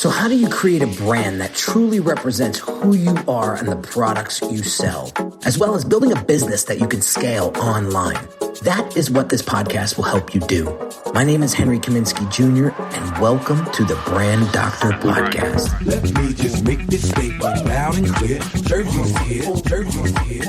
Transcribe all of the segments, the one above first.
So how do you create a brand that truly represents who you are and the products you sell, as well as building a business that you can scale online? That is what this podcast will help you do. My name is Henry Kaminsky Jr., and welcome to the Brand Doctor Podcast. Let me just make this statement loud and clear. Jersey's here, Jersey's here.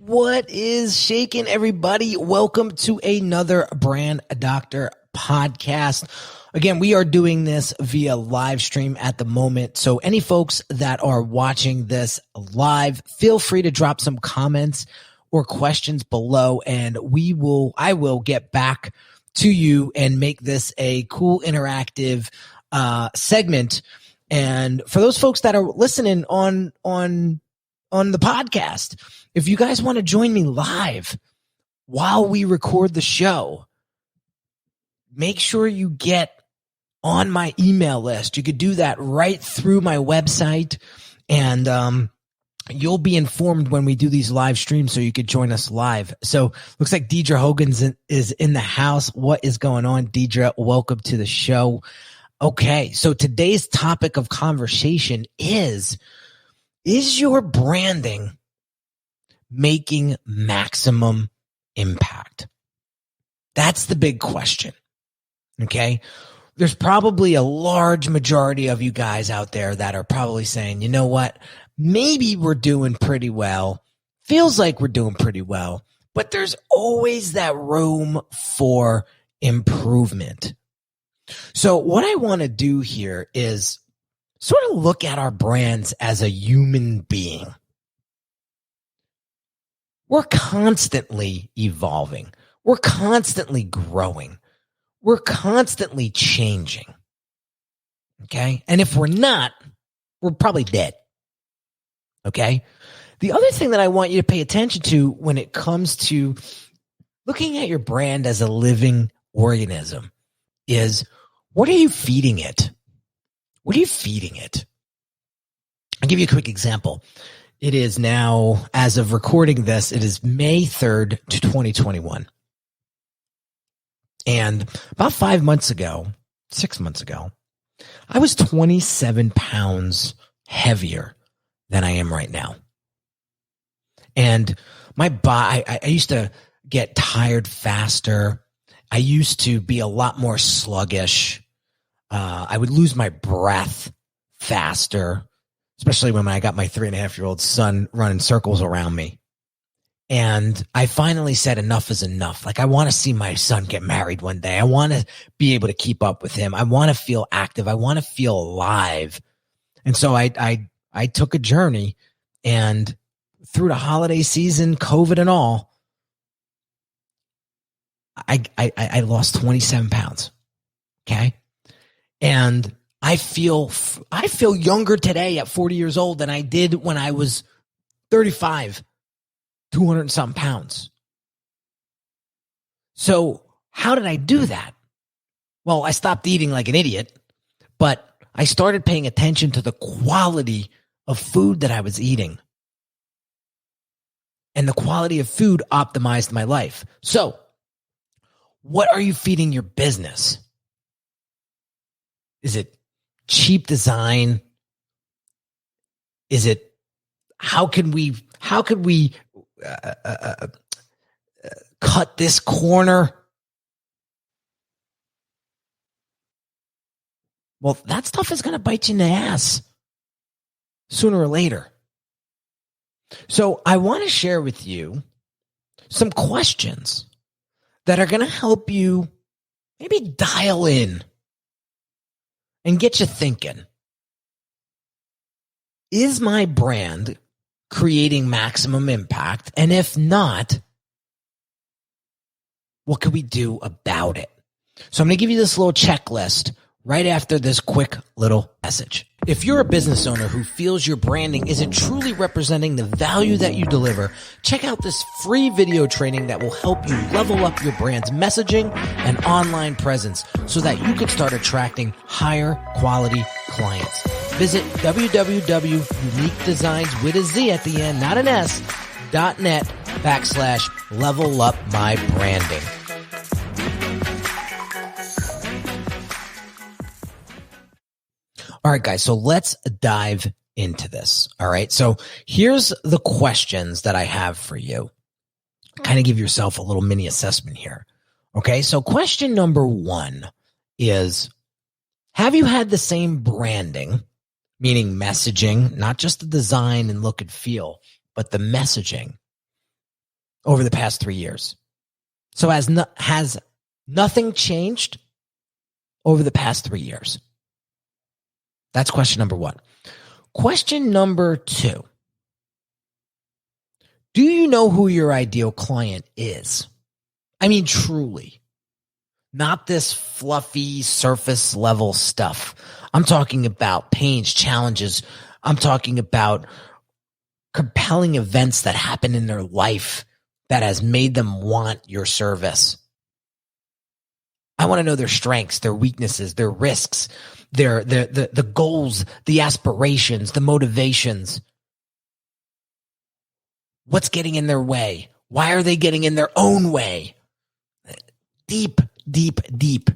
What is shaking, everybody? Welcome to another Brand Doctor Podcast. Again, we are doing this via live stream at the moment. So any folks that are watching this live, feel free to drop some comments or questions below, and I will get back to you and make this a cool interactive segment. And for those folks that are listening on the podcast, if you guys want to join me live while we record the show, make sure you get on my email list. You could do that right through my website, and you'll be informed when we do these live streams so you could join us live. So looks like Deidre Hogan's is in the house. What is going on, Deidre? Welcome to the show. Okay, so today's topic of conversation is your branding making maximum impact? That's the big question. Okay. There's probably a large majority of you guys out there that are probably saying, you know what? Maybe we're doing pretty well. Feels like we're doing pretty well, but there's always that room for improvement. So what I want to do here is sort of look at our brands as a human being. We're constantly evolving. We're constantly growing. We're constantly changing. Okay? And if we're not, we're probably dead. Okay? The other thing that I want you to pay attention to when it comes to looking at your brand as a living organism is, what are you feeding it? What are you feeding it? I'll give you a quick example. It is now, as of recording this, it is May 3rd, 2021. And about 6 months ago, I was 27 pounds heavier than I am right now. And my body, I used to get tired faster. I used to be a lot more sluggish. I would lose my breath faster, especially when I got my 3.5-year-old son running circles around me. And I finally said enough is enough. Like, I want to see my son get married one day. I want to be able to keep up with him. I want to feel active. I want to feel alive. And so I took a journey, and through the holiday season, COVID and all, I lost 27 pounds. Okay. And I feel younger today at 40 years old than I did when I was 35, 200 and some pounds. So how did I do that? Well, I stopped eating like an idiot, but I started paying attention to the quality of food that I was eating. And the quality of food optimized my life. So what are you feeding your business? Is it cheap design? Is it, how could we cut this corner? Well, that stuff is going to bite you in the ass sooner or later. So I want to share with you some questions that are going to help you maybe dial in and get you thinking. Is my brand creating maximum impact? And if not, what can we do about it? So I'm going to give you this little checklist right after this quick little message. If you're a business owner who feels your branding isn't truly representing the value that you deliver, check out this free video training that will help you level up your brand's messaging and online presence so that you can start attracting higher quality clients. Visit www.uniquedesigns with a Z at the end, not an S, .net/level up my branding. All right, guys. So let's dive into this. All right. So here's the questions that I have for you. Kind of give yourself a little mini assessment here. Okay. So question number 1 is, have you had the same branding, meaning messaging, not just the design and look and feel, but the messaging over the past 3 years? So has nothing changed over the past 3 years? That's question number 1. Question number 2. Do you know who your ideal client is? I mean, truly. Not this fluffy surface level stuff. I'm talking about pains, challenges. I'm talking about compelling events that happen in their life that has made them want your service. I want to know their strengths, their weaknesses, their risks, the goals, the aspirations, the motivations. What's getting in their way? Why are they getting in their own way? Deep, deep, deep.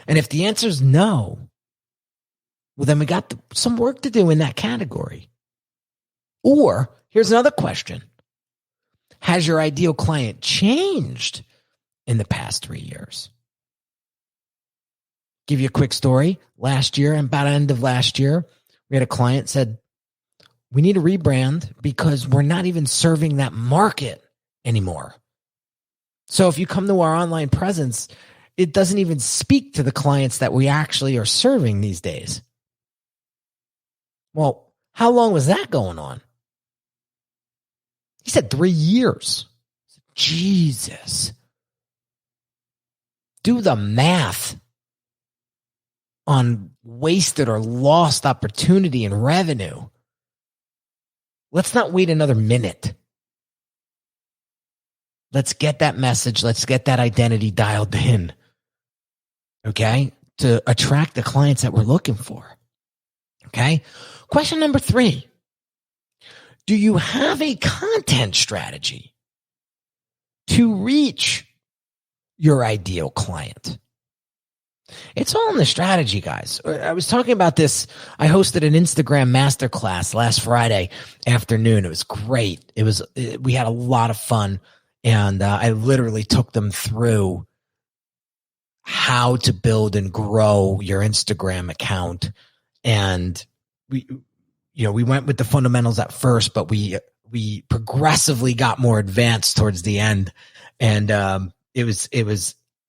And if the answer is no, well, then we got some work to do in that category. Or here's another question. Has your ideal client changed in the past 3 years? Give you a quick story. Last year, and about the end of last year, we had a client said, we need a rebrand because we're not even serving that market anymore. So if you come to our online presence, it doesn't even speak to the clients that we actually are serving these days. Well, how long was that going on? He said 3 years. Jesus. Do the math on wasted or lost opportunity and revenue. Let's not wait another minute. Let's get that message. Let's get that identity dialed in. Okay? To attract the clients that we're looking for. Okay? Question number 3. Do you have a content strategy to reach your ideal client? It's all in the strategy, guys. I was talking about this. I hosted an Instagram masterclass last Friday afternoon. It was great. We had a lot of fun. And I literally took them through how to build and grow your Instagram account. And we went with the fundamentals at first, but we progressively got more advanced towards the end. And it was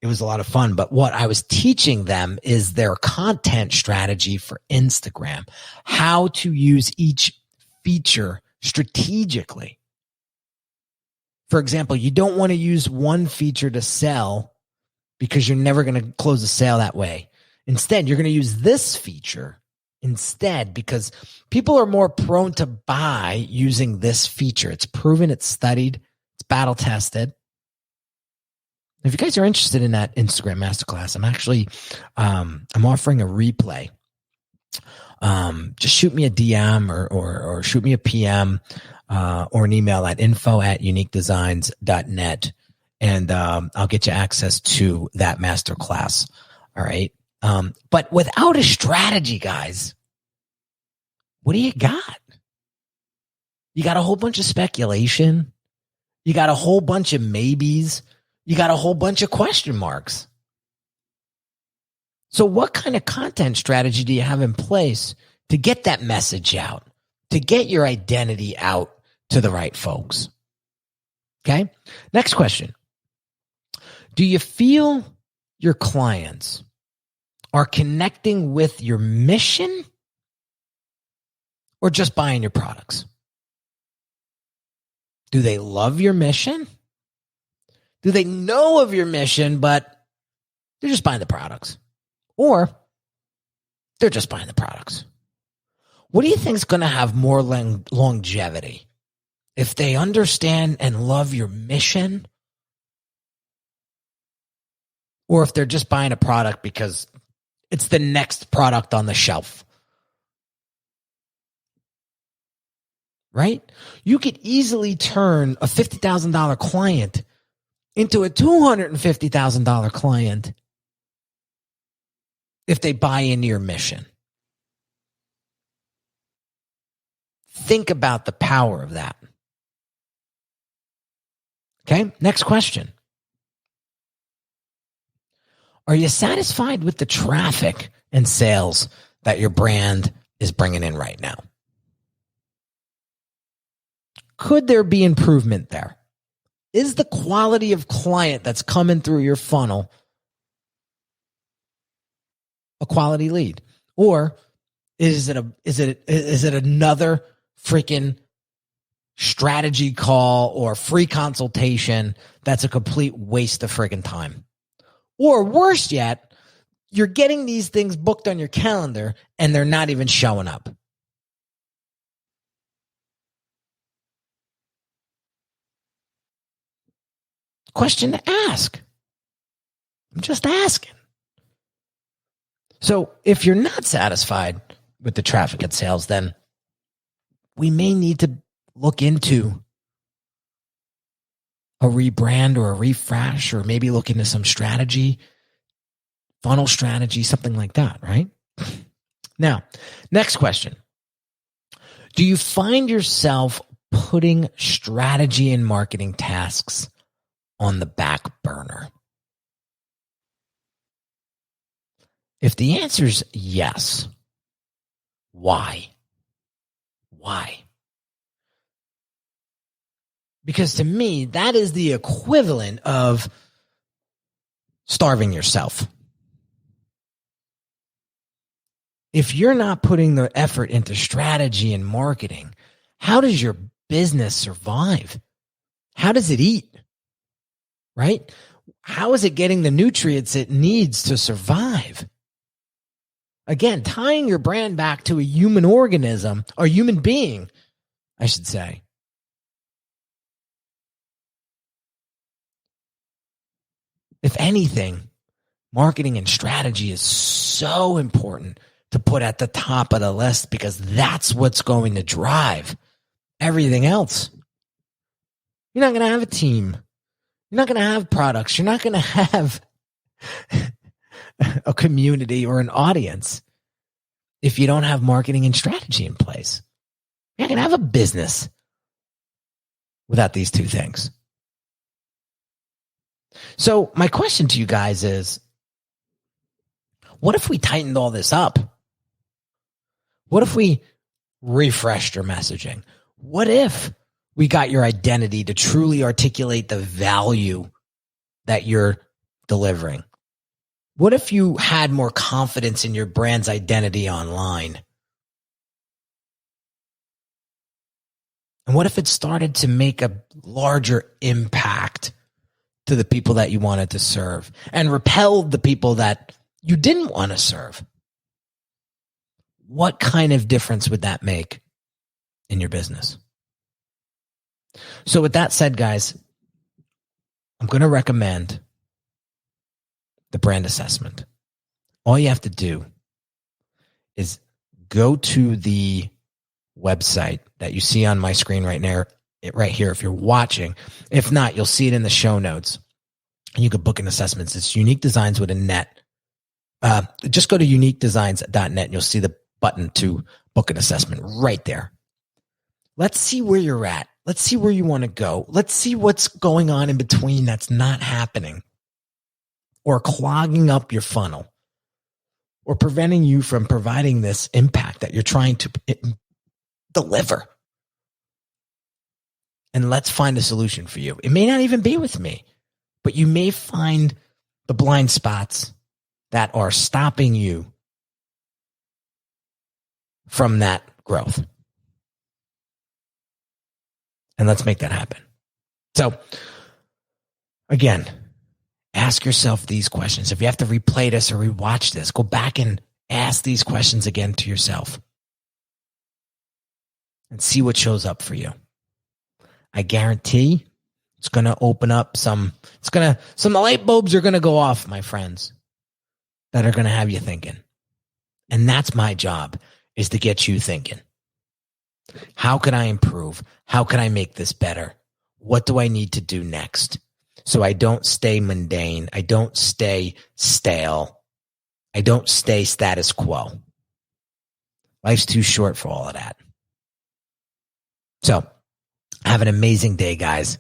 a lot of fun. But what I was teaching them is their content strategy for Instagram, how to use each feature strategically. For example, you don't want to use one feature to sell because you're never going to close a sale that way. Instead, you're going to use this feature instead because people are more prone to buy using this feature. It's proven, it's studied, it's battle tested. If you guys are interested in that Instagram masterclass, I'm actually I'm offering a replay. Just shoot me a DM or shoot me a PM or an email at info@uniquedesigns.net, and I'll get you access to that masterclass. All right. But without a strategy, guys, what do you got? You got a whole bunch of speculation. You got a whole bunch of maybes. You got a whole bunch of question marks. So what kind of content strategy do you have in place to get that message out, to get your identity out to the right folks? Okay. Next question. Do you feel your clients are connecting with your mission or just buying your products? Do they love your mission? Do they know of your mission, but they're just buying the products? Or they're just buying the products? What do you think is going to have more longevity? If they understand and love your mission, or if they're just buying a product because it's the next product on the shelf? Right? You could easily turn a $50,000 client into a $250,000 client if they buy into your mission? Think about the power of that. Okay, next question. Are you satisfied with the traffic and sales that your brand is bringing in right now? Could there be improvement there? Is the quality of client that's coming through your funnel a quality lead? Or is it another freaking strategy call or free consultation that's a complete waste of freaking time? Or worse yet, you're getting these things booked on your calendar and they're not even showing up. Question to ask. I'm just asking. So if you're not satisfied with the traffic and sales, then we may need to look into a rebrand or a refresh, or maybe look into some strategy, funnel strategy, something like that, right? Now, next question. Do you find yourself putting strategy and marketing tasks on the back burner? If the answer is yes, why? Why? Because to me, that is the equivalent of starving yourself. If you're not putting the effort into strategy and marketing, how does your business survive? How does it eat? Right? How is it getting the nutrients it needs to survive? Again, tying your brand back to a human organism, or human being, I should say. If anything, marketing and strategy is so important to put at the top of the list, because that's what's going to drive everything else. You're not going to have a team. You're not going to have products. You're not going to have a community or an audience if you don't have marketing and strategy in place. You're not going to have a business without these two things. So my question to you guys is, what if we tightened all this up? What if we refreshed your messaging? What if we got your identity to truly articulate the value that you're delivering? What if you had more confidence in your brand's identity online? And what if it started to make a larger impact to the people that you wanted to serve and repelled the people that you didn't want to serve? What kind of difference would that make in your business? So with that said, guys, I'm going to recommend the brand assessment. All you have to do is go to the website that you see on my screen right now, right here, if you're watching. If not, you'll see it in the show notes. And you can book an assessment. It's Unique Designs with a net. Just go to uniquedesigns.net and you'll see the button to book an assessment right there. Let's see where you're at. Let's see where you want to go. Let's see what's going on in between that's not happening, or clogging up your funnel, or preventing you from providing this impact that you're trying to deliver. And let's find a solution for you. It may not even be with me, but you may find the blind spots that are stopping you from that growth. And let's make that happen. So, again, ask yourself these questions. If you have to replay this or rewatch this, go back and ask these questions again to yourself and see what shows up for you. I guarantee it's going to open up some light bulbs are going to go off, my friends, that are going to have you thinking. And that's my job, is to get you thinking. How can I improve? How can I make this better? What do I need to do next? So I don't stay mundane. I don't stay stale. I don't stay status quo. Life's too short for all of that. So have an amazing day, guys,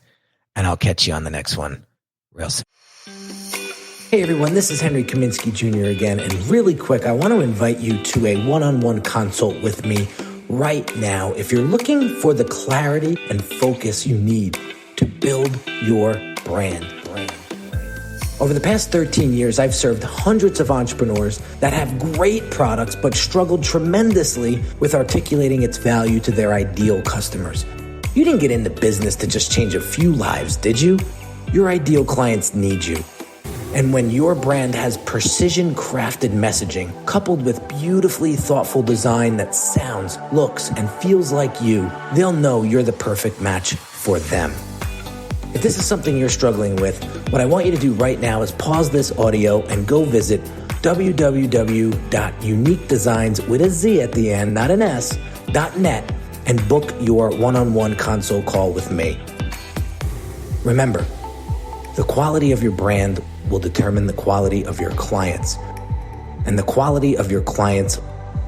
and I'll catch you on the next one real soon. Hey everyone, this is Henry Kaminsky Jr. again, and really quick, I want to invite you to a one-on-one consult with me right now if you're looking for the clarity and focus you need to build your brand. Over the past 13 years, I've served hundreds of entrepreneurs that have great products but struggled tremendously with articulating its value to their ideal customers. You didn't get into business to just change a few lives, did you? Your ideal clients need you. And when your brand has precision-crafted messaging coupled with beautifully thoughtful design that sounds, looks, and feels like you, they'll know you're the perfect match for them. If this is something you're struggling with, what I want you to do right now is pause this audio and go visit www.uniquedesigns with a Z at the end, not an S, .net, and book your one-on-one consult call with me. Remember, the quality of your brand will determine the quality of your clients, and the quality of your clients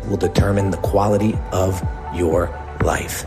will determine the quality of your life.